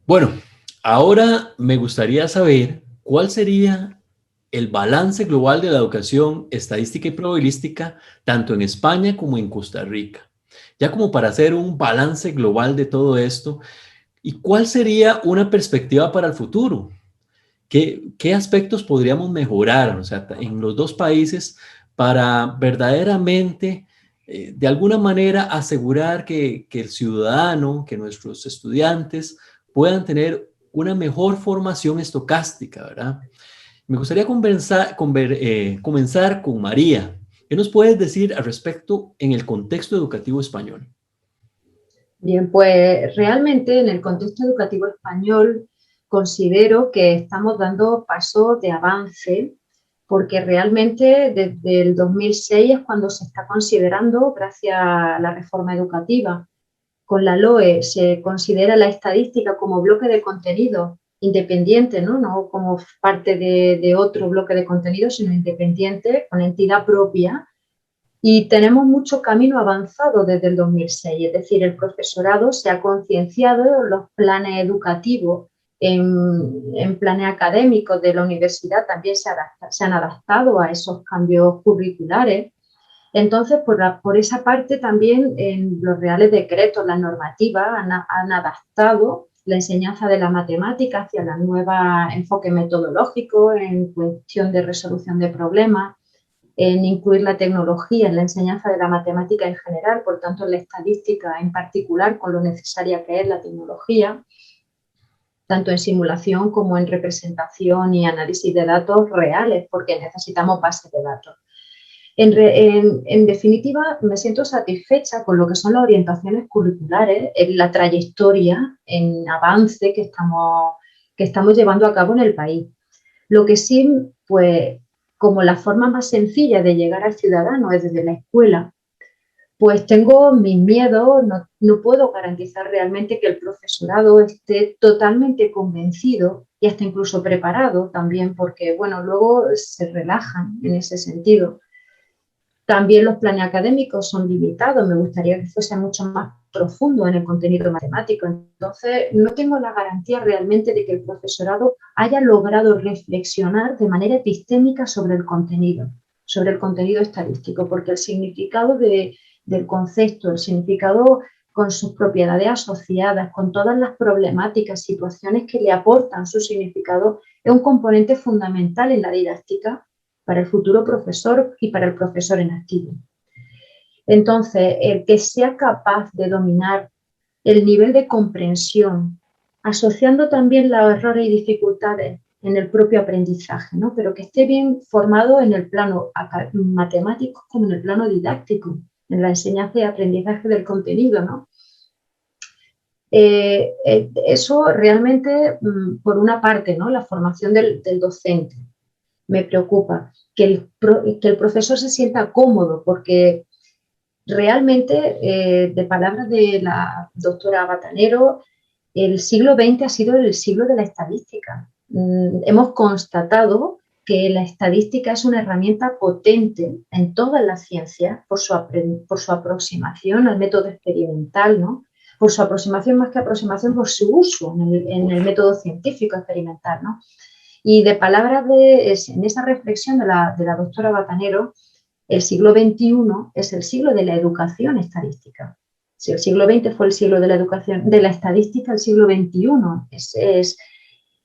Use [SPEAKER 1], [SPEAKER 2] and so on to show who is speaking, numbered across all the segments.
[SPEAKER 1] Bueno, ahora me gustaría saber cuál sería el balance global de la educación estadística y probabilística, tanto en España como en Costa Rica. Ya como para hacer un balance global de todo esto, ¿y cuál sería una perspectiva para el futuro? ¿Qué aspectos podríamos mejorar, o sea, en los dos países para verdaderamente, de alguna manera, asegurar que el ciudadano, que nuestros estudiantes puedan tener una mejor formación estocástica, ¿verdad? Me gustaría comenzar con María. ¿Qué nos puedes decir al respecto en el contexto educativo español?
[SPEAKER 2] Bien, pues realmente en el contexto educativo español considero que estamos dando pasos de avance porque realmente desde el 2006 es cuando se está considerando, gracias a la reforma educativa, con la LOE se considera la estadística como bloque de contenido independiente, no como parte de otro bloque de contenido, sino independiente, con entidad propia. Y tenemos mucho camino avanzado desde el 2006, es decir, el profesorado se ha concienciado, los planes educativos en planes académicos de la universidad también se han adaptado a esos cambios curriculares. Entonces, por esa parte también en los reales decretos, las normativas han adaptado la enseñanza de la matemática hacia el nuevo enfoque metodológico en cuestión de resolución de problemas, en incluir la tecnología en la enseñanza de la matemática en general, por tanto en la estadística en particular, con lo necesaria que es la tecnología, tanto en simulación como en representación y análisis de datos reales, porque necesitamos bases de datos. En definitiva, me siento satisfecha con lo que son las orientaciones curriculares, en la trayectoria, en avance que estamos llevando a cabo en el país. Lo que sí, pues, como la forma más sencilla de llegar al ciudadano es desde la escuela, pues tengo mis miedos, no puedo garantizar realmente que el profesorado esté totalmente convencido y hasta incluso preparado también, porque, bueno, luego se relajan en ese sentido. También los planes académicos son limitados, me gustaría que fuese mucho más profundo en el contenido matemático. Entonces, no tengo la garantía realmente de que el profesorado haya logrado reflexionar de manera epistémica sobre el contenido estadístico, porque el significado del concepto, el significado con sus propiedades asociadas, con todas las problemáticas, situaciones que le aportan su significado, es un componente fundamental en la didáctica para el futuro profesor y para el profesor en activo. Entonces, el que sea capaz de dominar el nivel de comprensión, asociando también los errores y dificultades en el propio aprendizaje, ¿no? Pero que esté bien formado en el plano matemático como en el plano didáctico, en la enseñanza y aprendizaje del contenido, ¿no? Eso realmente, por una parte, ¿no? La formación del docente me preocupa, que el profesor se sienta cómodo, porque realmente, de palabras de la doctora Batanero, el siglo XX ha sido el siglo de la estadística. Hemos constatado que la estadística es una herramienta potente en todas las ciencias por su aproximación al método experimental, ¿no? Por su aproximación, más que aproximación, por su uso en el método científico experimental, ¿no? Y de palabras en esa reflexión de la doctora Batanero, el siglo XXI es el siglo de la educación estadística. Si el siglo XX fue el siglo de la educación, de la estadística, el siglo XXI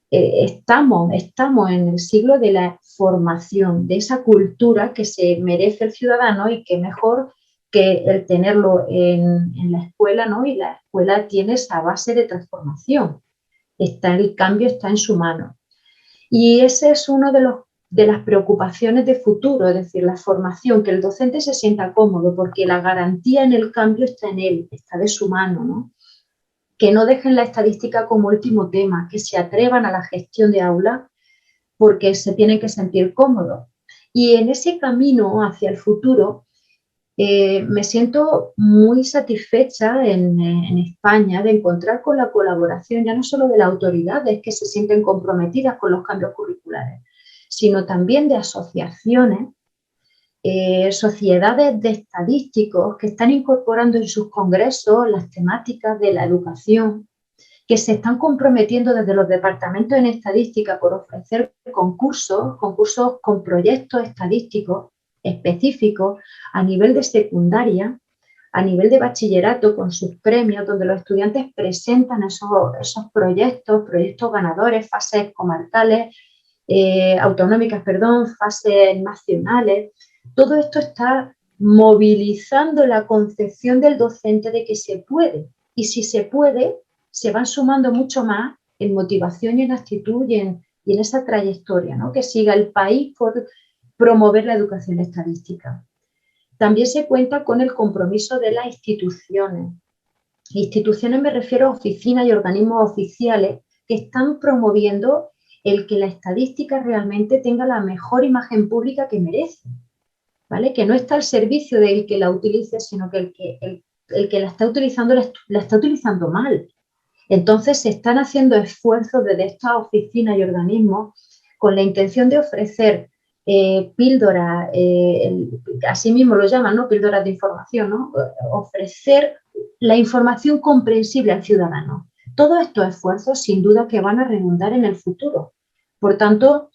[SPEAKER 2] estamos en el siglo de la formación, de esa cultura que se merece el ciudadano y que mejor que el tenerlo en la escuela, ¿no? Y la escuela tiene esa base de transformación. El cambio está en su mano. Y ese es uno de las preocupaciones de futuro, es decir, la formación, que el docente se sienta cómodo, porque la garantía en el cambio está en él, está de su mano, ¿no? Que no dejen la estadística como último tema, que se atrevan a la gestión de aula porque se tienen que sentir cómodos. Y en ese camino hacia el futuro, Me siento muy satisfecha en España de encontrar con la colaboración ya no solo de las autoridades que se sienten comprometidas con los cambios curriculares, sino también de asociaciones, sociedades de estadísticos que están incorporando en sus congresos las temáticas de la educación, que se están comprometiendo desde los departamentos en estadística por ofrecer concursos con proyectos estadísticos específicos a nivel de secundaria, a nivel de bachillerato, con sus premios, donde los estudiantes presentan esos proyectos ganadores, fases comarcales, autonómicas, perdón, fases nacionales. Todo esto está movilizando la concepción del docente de que se puede. Y si se puede, se van sumando mucho más en motivación y en actitud y en esa trayectoria, ¿no? Que siga el país por promover la educación estadística. También se cuenta con el compromiso de las instituciones. Instituciones me refiero a oficinas y organismos oficiales que están promoviendo el que la estadística realmente tenga la mejor imagen pública que merece, ¿vale? Que no está al servicio del que la utilice, sino que el que la está utilizando la está utilizando mal. Entonces se están haciendo esfuerzos desde estas oficinas y organismos con la intención de ofrecer píldoras, así mismo lo llaman, ¿no? Píldoras de información, ¿no? Ofrecer la información comprensible al ciudadano. Todos estos esfuerzos sin duda que van a redundar en el futuro. Por tanto,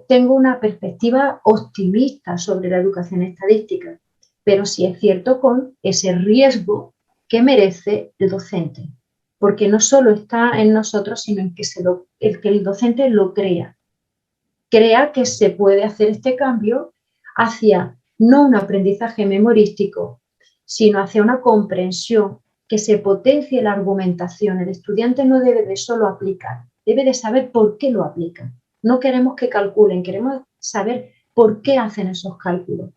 [SPEAKER 2] tengo una perspectiva optimista sobre la educación estadística, pero sí es cierto con ese riesgo que merece el docente, porque no solo está en nosotros, sino en que el docente lo crea que se puede hacer este cambio hacia no un aprendizaje memorístico, sino hacia una comprensión, que se potencie la argumentación. El estudiante no debe de solo aplicar, debe de saber por qué lo aplican. No queremos que calculen, queremos saber por qué hacen esos cálculos.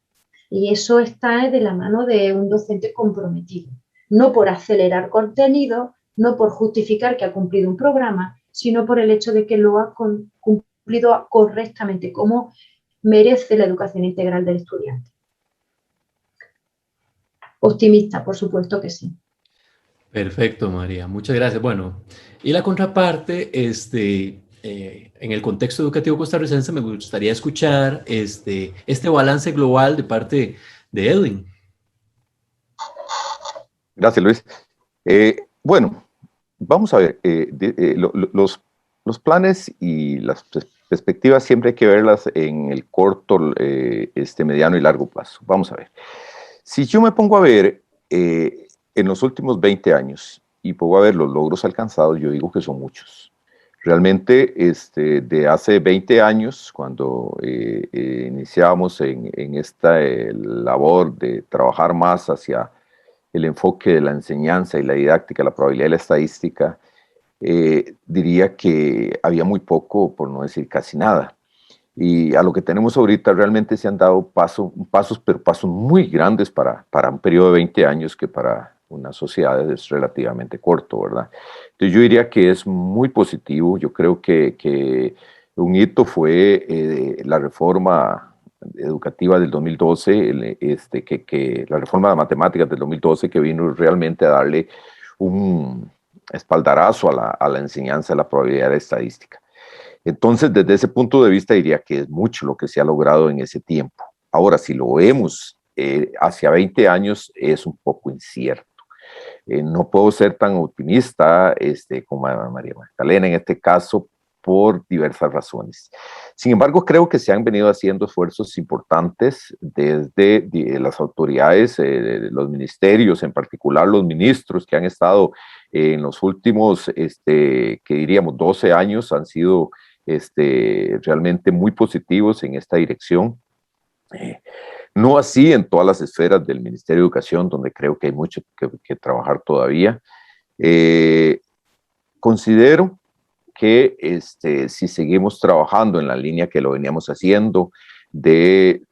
[SPEAKER 2] Y eso está de la mano de un docente comprometido, no por acelerar contenido, no por justificar que ha cumplido un programa, sino por el hecho de que lo ha cumplido correctamente, como merece la educación integral del estudiante. Optimista, por supuesto que sí.
[SPEAKER 1] Perfecto, María. Muchas gracias. Bueno, y la contraparte, en el contexto educativo costarricense, me gustaría escuchar este balance global de parte de Edwin.
[SPEAKER 3] Gracias, Luis. Bueno, vamos a ver, los planes y las perspectivas siempre hay que verlas en el corto, mediano y largo plazo. Vamos a ver. Si yo me pongo a ver en los últimos 20 años y pongo a ver los logros alcanzados, yo digo que son muchos. Realmente, de hace 20 años, cuando iniciábamos en esta labor de trabajar más hacia el enfoque de la enseñanza y la didáctica, la probabilidad y la estadística, diría que había muy poco, por no decir casi nada. Y a lo que tenemos ahorita realmente se han dado pasos, pero pasos muy grandes para un periodo de 20 años que para una sociedad es relativamente corto, ¿verdad? Entonces yo diría que es muy positivo. Yo creo que un hito fue la reforma educativa del 2012, la reforma de matemáticas del 2012, que vino realmente a darle un espaldarazo a la enseñanza de la probabilidad estadística. Entonces, desde ese punto de vista, diría que es mucho lo que se ha logrado en ese tiempo. Ahora, si lo vemos hacia 20 años, es un poco incierto. No puedo ser tan optimista como María Magdalena en este caso, por diversas razones. Sin embargo, creo que se han venido haciendo esfuerzos importantes desde las autoridades, los ministerios, en particular los ministros que han estado en los últimos, que diríamos 12 años, han sido realmente muy positivos en esta dirección. No así en todas las esferas del Ministerio de Educación, donde creo que hay mucho que trabajar todavía. Considero que si seguimos trabajando en la línea que lo veníamos haciendo, de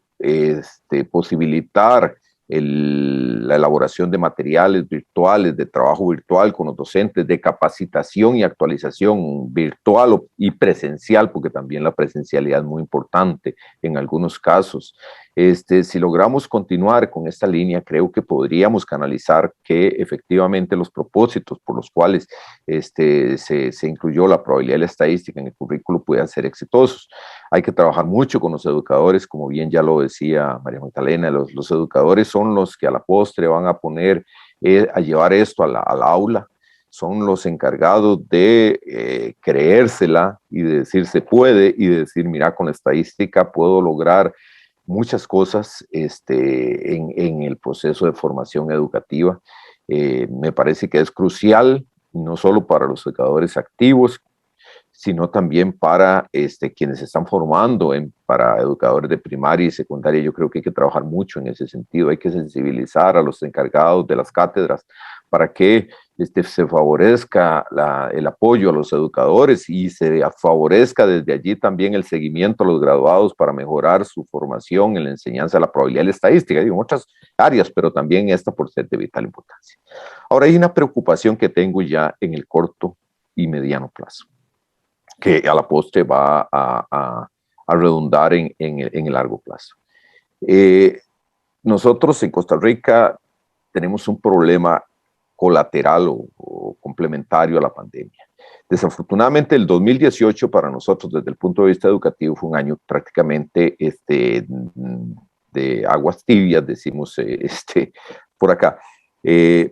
[SPEAKER 3] posibilitar la elaboración de materiales virtuales, de trabajo virtual con los docentes, de capacitación y actualización virtual y presencial, porque también la presencialidad es muy importante en algunos casos, Si logramos continuar con esta línea, creo que podríamos canalizar que efectivamente los propósitos por los cuales se incluyó la probabilidad de la estadística en el currículo puedan ser exitosos. Hay que trabajar mucho con los educadores, como bien ya lo decía María Magdalena, los educadores son los que a la postre van a poner, a llevar esto al aula, son los encargados de creérsela y de decir se puede y de decir, mira, con la estadística puedo lograr muchas cosas en el proceso de formación educativa. Me parece que es crucial, no solo para los educadores activos, sino también para quienes se están formando para educadores de primaria y secundaria. Yo creo que hay que trabajar mucho en ese sentido, hay que sensibilizar a los encargados de las cátedras para que se favorezca el apoyo a los educadores y se favorezca desde allí también el seguimiento a los graduados para mejorar su formación en la enseñanza de la probabilidad y la estadística, digo, en otras áreas, pero también esta por ser de vital importancia. Ahora hay una preocupación que tengo ya en el corto y mediano plazo, que a la postre va a redundar en el largo plazo. Nosotros en Costa Rica tenemos un problema colateral o complementario a la pandemia. Desafortunadamente el 2018 para nosotros desde el punto de vista educativo fue un año prácticamente de aguas tibias, decimos por acá,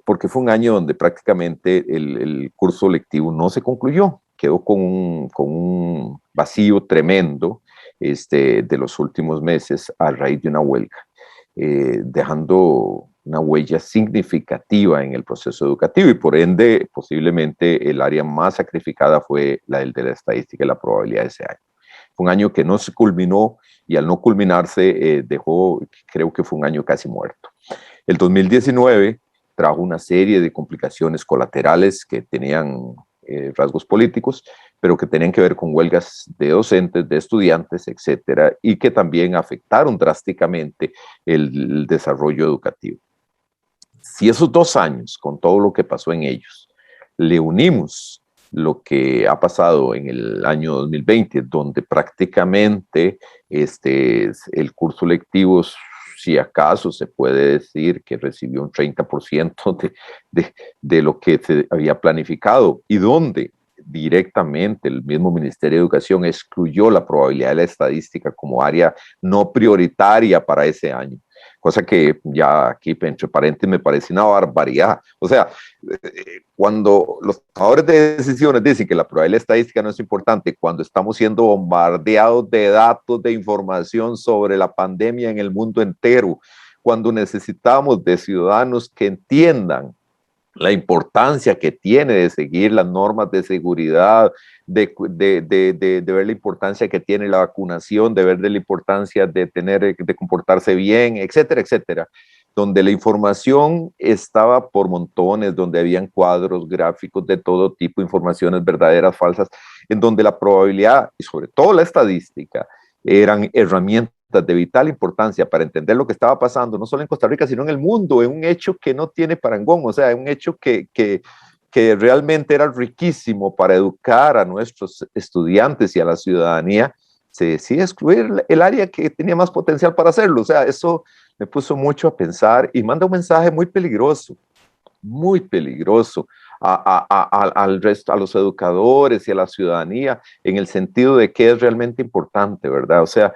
[SPEAKER 3] porque fue un año donde prácticamente el curso lectivo no se concluyó, quedó con un vacío tremendo de los últimos meses a raíz de una huelga, dejando una huella significativa en el proceso educativo y por ende posiblemente el área más sacrificada fue la de la estadística y la probabilidad de ese año. Fue un año que no se culminó y al no culminarse creo que fue un año casi muerto. El 2019 trajo una serie de complicaciones colaterales que tenían rasgos políticos, pero que tenían que ver con huelgas de docentes, de estudiantes, etcétera, y que también afectaron drásticamente el desarrollo educativo. Si esos 2 años, con todo lo que pasó en ellos, le unimos lo que ha pasado en el año 2020, donde prácticamente el curso lectivo, si acaso se puede decir que recibió un 30% de lo que se había planificado, y donde directamente el mismo Ministerio de Educación excluyó la probabilidad de la estadística como área no prioritaria para ese año, cosa que ya aquí entre paréntesis me parece una barbaridad. O sea, cuando los tomadores de decisiones dicen que la probabilidad estadística no es importante, cuando estamos siendo bombardeados de datos, de información sobre la pandemia en el mundo entero, cuando necesitamos de ciudadanos que entiendan la importancia que tiene de seguir las normas de seguridad, de ver la importancia que tiene la vacunación, de ver la importancia de comportarse bien, etcétera, etcétera, donde la información estaba por montones, donde habían cuadros, gráficos de todo tipo, informaciones verdaderas, falsas, en donde la probabilidad y sobre todo la estadística eran herramientas de vital importancia para entender lo que estaba pasando, no solo en Costa Rica, sino en el mundo, en un hecho que no tiene parangón, o sea, un hecho que realmente era riquísimo para educar a nuestros estudiantes y a la ciudadanía. Se decide excluir el área que tenía más potencial para hacerlo. O sea, eso me puso mucho a pensar y manda un mensaje muy peligroso al resto, a los educadores y a la ciudadanía, en el sentido de que es realmente importante, ¿verdad? O sea,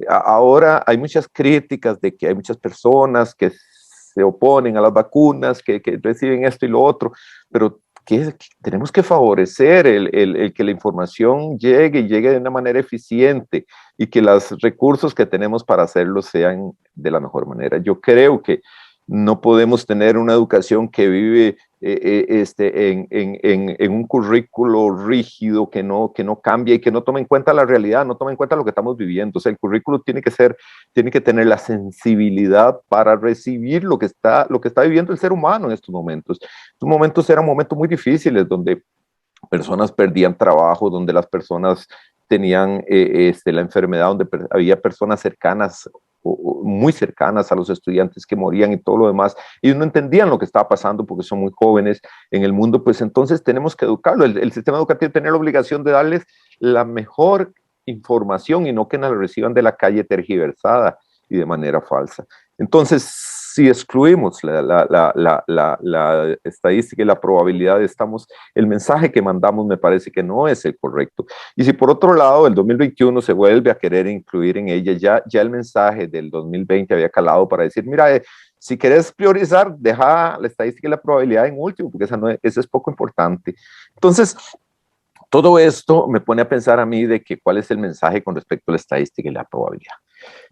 [SPEAKER 3] ahora hay muchas críticas de que hay muchas personas que se oponen a las vacunas, que reciben esto y lo otro, pero que tenemos que favorecer el que la información llegue y llegue de una manera eficiente y que los recursos que tenemos para hacerlo sean de la mejor manera. Yo creo que no podemos tener una educación que vive en un currículo rígido que no cambia y que no toma en cuenta la realidad, no toma en cuenta lo que estamos viviendo. O sea, el currículo tiene que tener la sensibilidad para recibir lo que está viviendo el ser humano en estos momentos. Estos momentos eran momentos muy difíciles donde personas perdían trabajo, donde las personas tenían la enfermedad, donde había personas cercanas muy cercanas a los estudiantes que morían y todo lo demás, ellos no entendían lo que estaba pasando porque son muy jóvenes en el mundo, pues entonces tenemos que educarlo. El sistema educativo tiene la obligación de darles la mejor información y no que nos la reciban de la calle tergiversada. y de manera falsa. Entonces, si excluimos la estadística y la probabilidad, el mensaje que mandamos me parece que no es el correcto. Y si por otro lado el 2021 se vuelve a querer incluir en ella, ya el mensaje del 2020 había calado para decir, mira, si querés priorizar, deja la estadística y la probabilidad en último, porque esa es poco importante. Entonces, todo esto me pone a pensar a mí de que cuál es el mensaje con respecto a la estadística y la probabilidad.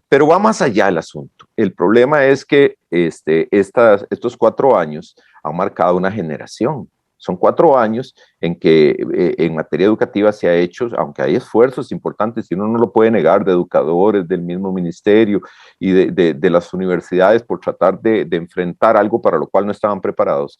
[SPEAKER 3] Pero va más allá el asunto. El problema es que estos 4 años han marcado una generación. Son 4 años en que en materia educativa se ha hecho, aunque hay esfuerzos importantes, y uno no lo puede negar, de educadores, del mismo ministerio y de las universidades por tratar de enfrentar algo para lo cual no estaban preparados.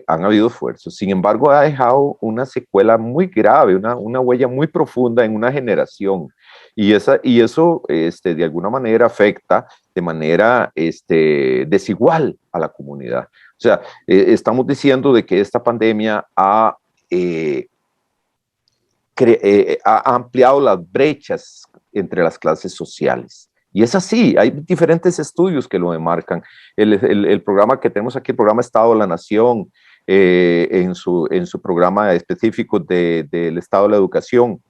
[SPEAKER 3] Han habido esfuerzos. Sin embargo, ha dejado una secuela muy grave, una huella muy profunda en una generación. Y eso de alguna manera afecta de manera desigual a la comunidad. O sea, estamos diciendo de que esta pandemia ha ampliado las brechas entre las clases sociales. Y es así, hay diferentes estudios que lo demarcan. El programa que tenemos aquí, el programa Estado de la Nación, en su programa específico del Estado de la Educación,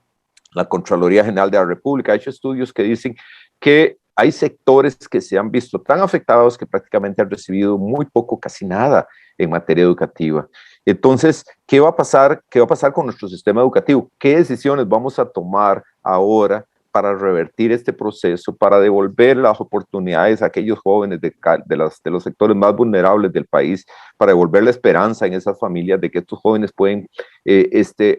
[SPEAKER 3] la Contraloría General de la República ha hecho estudios que dicen que hay sectores que se han visto tan afectados que prácticamente han recibido muy poco, casi nada en materia educativa. Entonces, ¿qué va a pasar? ¿Qué va a pasar con nuestro sistema educativo? ¿Qué decisiones vamos a tomar ahora para revertir este proceso, para devolver las oportunidades a aquellos jóvenes de los sectores más vulnerables del país, para devolver la esperanza en esas familias de que estos jóvenes pueden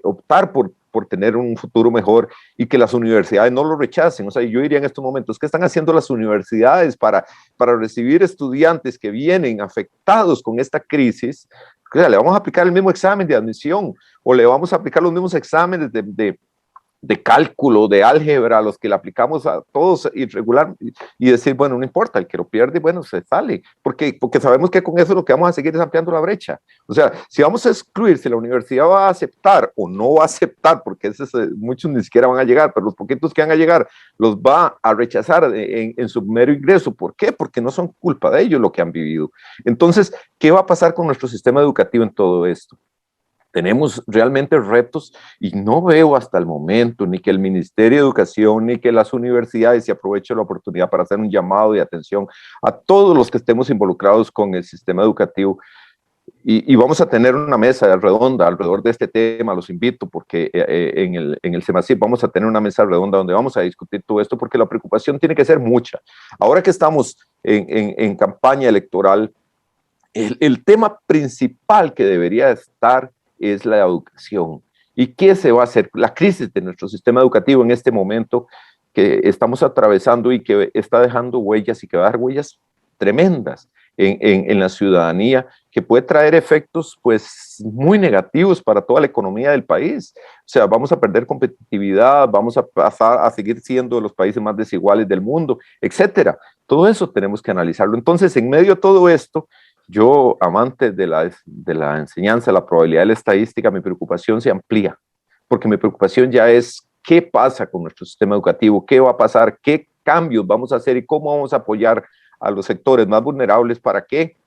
[SPEAKER 3] optar por tener un futuro mejor y que las universidades no lo rechacen? O sea, yo diría en estos momentos, ¿qué están haciendo las universidades para recibir estudiantes que vienen afectados con esta crisis? O sea, le vamos a aplicar el mismo examen de admisión o le vamos a aplicar los mismos exámenes de cálculo, de álgebra, los que le aplicamos a todos irregular, y decir, bueno, no importa, el que lo pierde, bueno, se sale, porque sabemos que con eso lo que vamos a seguir es ampliando la brecha. O sea, si vamos a excluir, si la universidad va a aceptar o no va a aceptar, porque muchos ni siquiera van a llegar, pero los poquitos que van a llegar los va a rechazar en su mero ingreso. ¿Por qué? Porque no son culpa de ellos lo que han vivido. Entonces, ¿qué va a pasar con nuestro sistema educativo en todo esto? Tenemos realmente retos y no veo hasta el momento ni que el Ministerio de Educación ni que las universidades, y aprovecho la oportunidad para hacer un llamado de atención a todos los que estemos involucrados con el sistema educativo, y vamos a tener una mesa redonda alrededor de este tema, los invito, porque en el CEMACIP vamos a tener una mesa redonda donde vamos a discutir todo esto, porque la preocupación tiene que ser mucha. Ahora que estamos en campaña electoral, el tema principal que debería estar es la educación. ¿Y qué se va a hacer? La crisis de nuestro sistema educativo en este momento que estamos atravesando y que está dejando huellas y que va a dar huellas tremendas en la ciudadanía, que puede traer efectos pues muy negativos para toda la economía del país. O sea, vamos a perder competitividad, vamos a pasar a seguir siendo los países más desiguales del mundo, etcétera. Todo eso tenemos que analizarlo. Entonces, en medio de todo esto, yo, amante de la enseñanza, la probabilidad de la estadística, mi preocupación se amplía, porque mi preocupación ya es qué pasa con nuestro sistema educativo, qué va a pasar, qué cambios vamos a hacer y cómo vamos a apoyar a los sectores más vulnerables para que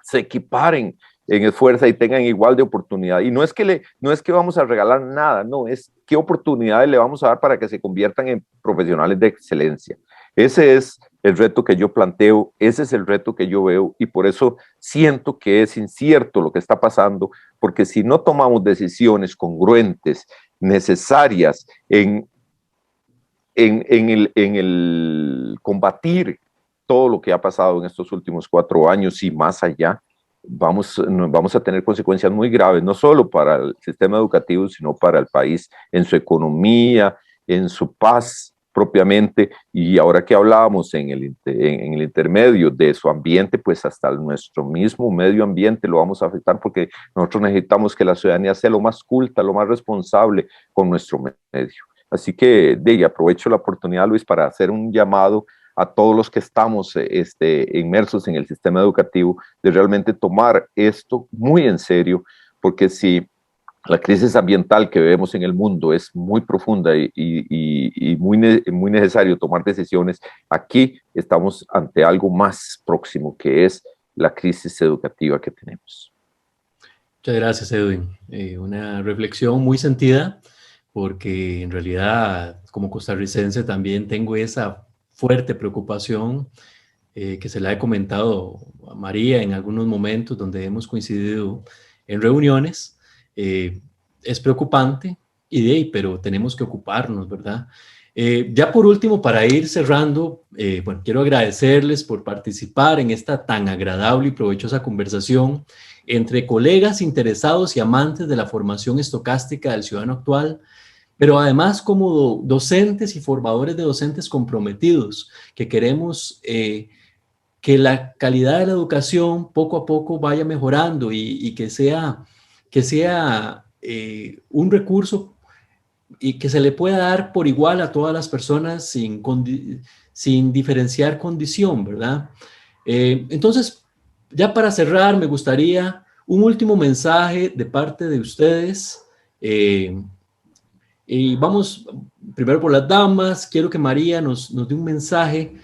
[SPEAKER 3] se equiparen en esfuerzo y tengan igual de oportunidad. Y no es que vamos a regalar nada, no, es qué oportunidades le vamos a dar para que se conviertan en profesionales de excelencia. Ese es el reto que yo planteo, ese es el reto que yo veo, y por eso siento que es incierto lo que está pasando, porque si no tomamos decisiones congruentes, necesarias en el combatir todo lo que ha pasado en estos últimos 4 años y más allá, vamos a tener consecuencias muy graves, no solo para el sistema educativo, sino para el país, en su economía, en su paz propiamente. Y ahora que hablábamos en el intermedio de su ambiente, pues hasta nuestro mismo medio ambiente lo vamos a afectar, porque nosotros necesitamos que la ciudadanía sea lo más culta, lo más responsable con nuestro medio. Así que aprovecho la oportunidad, Luis, para hacer un llamado a todos los que estamos inmersos en el sistema educativo, de realmente tomar esto muy en serio, porque si La crisis ambiental que vemos en el mundo es muy profunda y muy necesario tomar decisiones. Aquí estamos ante algo más próximo, que es la crisis educativa que tenemos.
[SPEAKER 1] Muchas gracias, Edwin. Una reflexión muy sentida, porque en realidad como costarricense también tengo esa fuerte preocupación que se la he comentado a María en algunos momentos donde hemos coincidido en reuniones. Es preocupante, pero tenemos que ocuparnos, ¿verdad? Ya por último, para ir cerrando, bueno, quiero agradecerles por participar en esta tan agradable y provechosa conversación entre colegas interesados y amantes de la formación estocástica del ciudadano actual, pero además como docentes y formadores de docentes comprometidos que queremos que la calidad de la educación poco a poco vaya mejorando y que sea un recurso y que se le pueda dar por igual a todas las personas sin diferenciar condición, ¿verdad? Entonces, ya para cerrar, me gustaría un último mensaje de parte de ustedes. Y vamos primero por las damas. Quiero que María nos dé un mensaje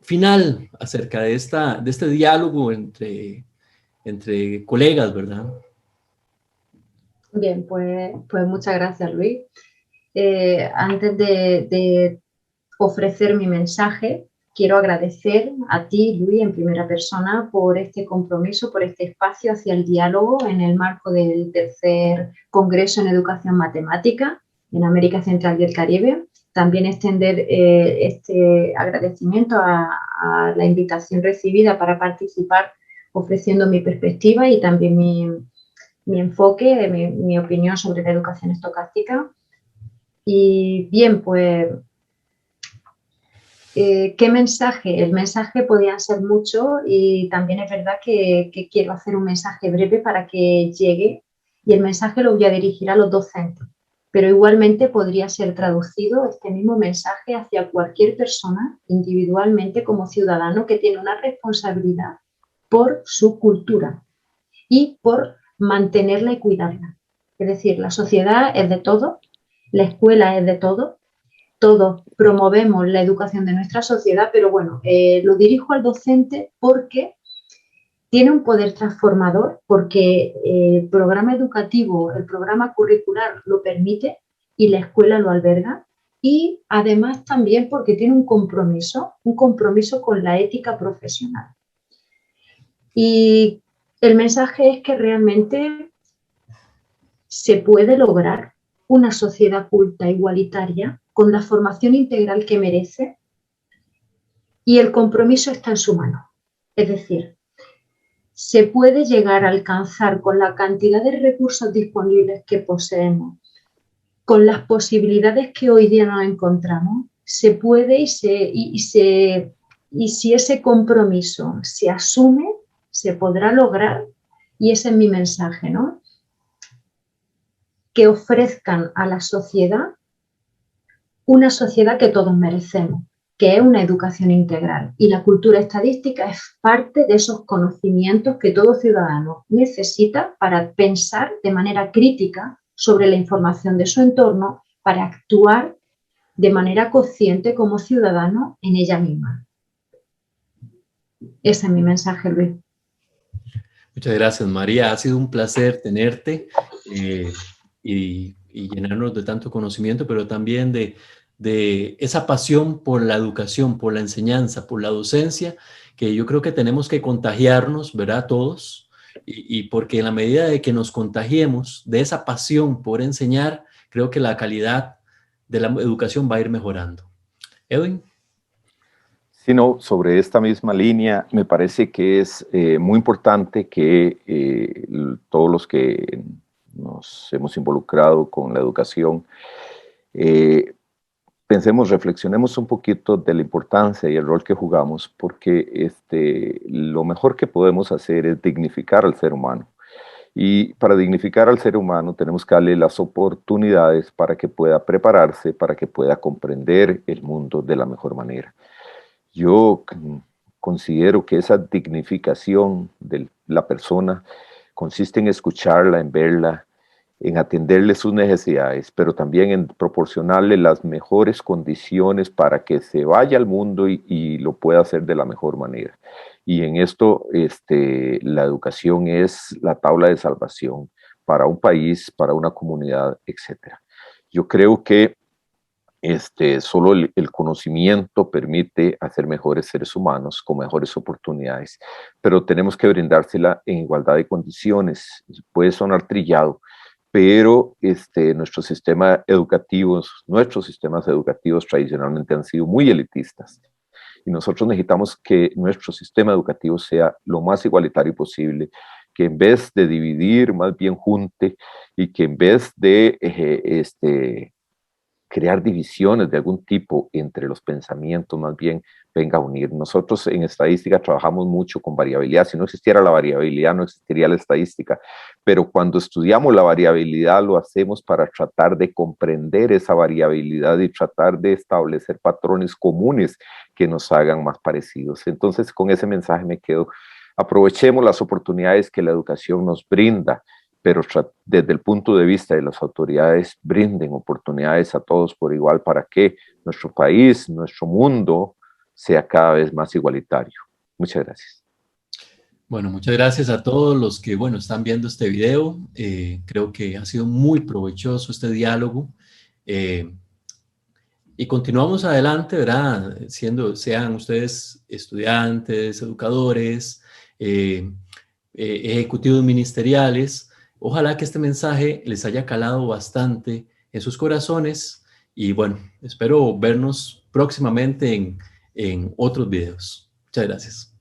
[SPEAKER 1] final acerca de este diálogo entre colegas, ¿verdad?
[SPEAKER 2] Bien, pues muchas gracias, Luis. Antes de ofrecer mi mensaje, quiero agradecer a ti, Luis, en primera persona, por este compromiso, por este espacio hacia el diálogo en el marco del tercer Congreso en Educación Matemática en América Central y el Caribe. También extender este agradecimiento a la invitación recibida para participar, ofreciendo mi perspectiva y también mi enfoque, mi opinión sobre la educación estocástica. Y bien, pues ¿qué mensaje? El mensaje podía ser mucho y también es verdad que quiero hacer un mensaje breve para que llegue y el mensaje lo voy a dirigir a los docentes, pero igualmente podría ser traducido este mismo mensaje hacia cualquier persona individualmente como ciudadano que tiene una responsabilidad por su cultura y por mantenerla y cuidarla. Es decir, la sociedad es de todos, la escuela es de todos promovemos la educación de nuestra sociedad, pero bueno, lo dirijo al docente porque tiene un poder transformador, porque el programa educativo, el programa curricular lo permite y la escuela lo alberga, y además también porque tiene un compromiso con la ética profesional. Y el mensaje es que realmente se puede lograr una sociedad culta, igualitaria, con la formación integral que merece, y el compromiso está en su mano. Es decir, se puede llegar a alcanzar con la cantidad de recursos disponibles que poseemos, con las posibilidades que hoy día nos encontramos, se puede y si ese compromiso se asume, se podrá lograr, y ese es mi mensaje, ¿no? Que ofrezcan a la sociedad una sociedad que todos merecemos, que es una educación integral. Y la cultura estadística es parte de esos conocimientos que todo ciudadano necesita para pensar de manera crítica sobre la información de su entorno, para actuar de manera consciente como ciudadano en ella misma. Ese es mi mensaje, Luis.
[SPEAKER 1] Muchas gracias, María. Ha sido un placer tenerte y llenarnos de tanto conocimiento, pero también de esa pasión por la educación, por la enseñanza, por la docencia, que yo creo que tenemos que contagiarnos, ¿verdad? Todos, y porque en la medida de que nos contagiemos de esa pasión por enseñar, creo que la calidad de la educación va a ir mejorando. Edwin.
[SPEAKER 3] Sino sobre esta misma línea, me parece que es muy importante que todos los que nos hemos involucrado con la educación pensemos, reflexionemos un poquito de la importancia y el rol que jugamos, porque lo mejor que podemos hacer es dignificar al ser humano. Y para dignificar al ser humano tenemos que darle las oportunidades para que pueda prepararse, para que pueda comprender el mundo de la mejor manera. Yo considero que esa dignificación de la persona consiste en escucharla, en verla, en atenderle sus necesidades, pero también en proporcionarle las mejores condiciones para que se vaya al mundo y lo pueda hacer de la mejor manera. Y en esto, la educación es la tabla de salvación para un país, para una comunidad, etc. Yo creo que solo el conocimiento permite hacer mejores seres humanos con mejores oportunidades, pero tenemos que brindársela en igualdad de condiciones. Puede sonar trillado, pero nuestros sistemas educativos tradicionalmente han sido muy elitistas. Y nosotros necesitamos que nuestro sistema educativo sea lo más igualitario posible, que en vez de dividir, más bien junte, y que en vez de crear divisiones de algún tipo entre los pensamientos, más bien venga a unir. Nosotros en estadística trabajamos mucho con variabilidad. Si no existiera la variabilidad, no existiría la estadística. Pero cuando estudiamos la variabilidad, lo hacemos para tratar de comprender esa variabilidad y tratar de establecer patrones comunes que nos hagan más parecidos. Entonces, con ese mensaje me quedo. Aprovechemos las oportunidades que la educación nos brinda, pero desde el punto de vista de las autoridades brinden oportunidades a todos por igual para que nuestro país, nuestro mundo sea cada vez más igualitario. Muchas gracias.
[SPEAKER 1] Bueno, muchas gracias a todos los que, bueno, están viendo este video. Creo que ha sido muy provechoso este diálogo. Y continuamos adelante, ¿verdad? Sean ustedes estudiantes, educadores, ejecutivos ministeriales. Ojalá que este mensaje les haya calado bastante en sus corazones y bueno, espero vernos próximamente en otros videos. Muchas gracias.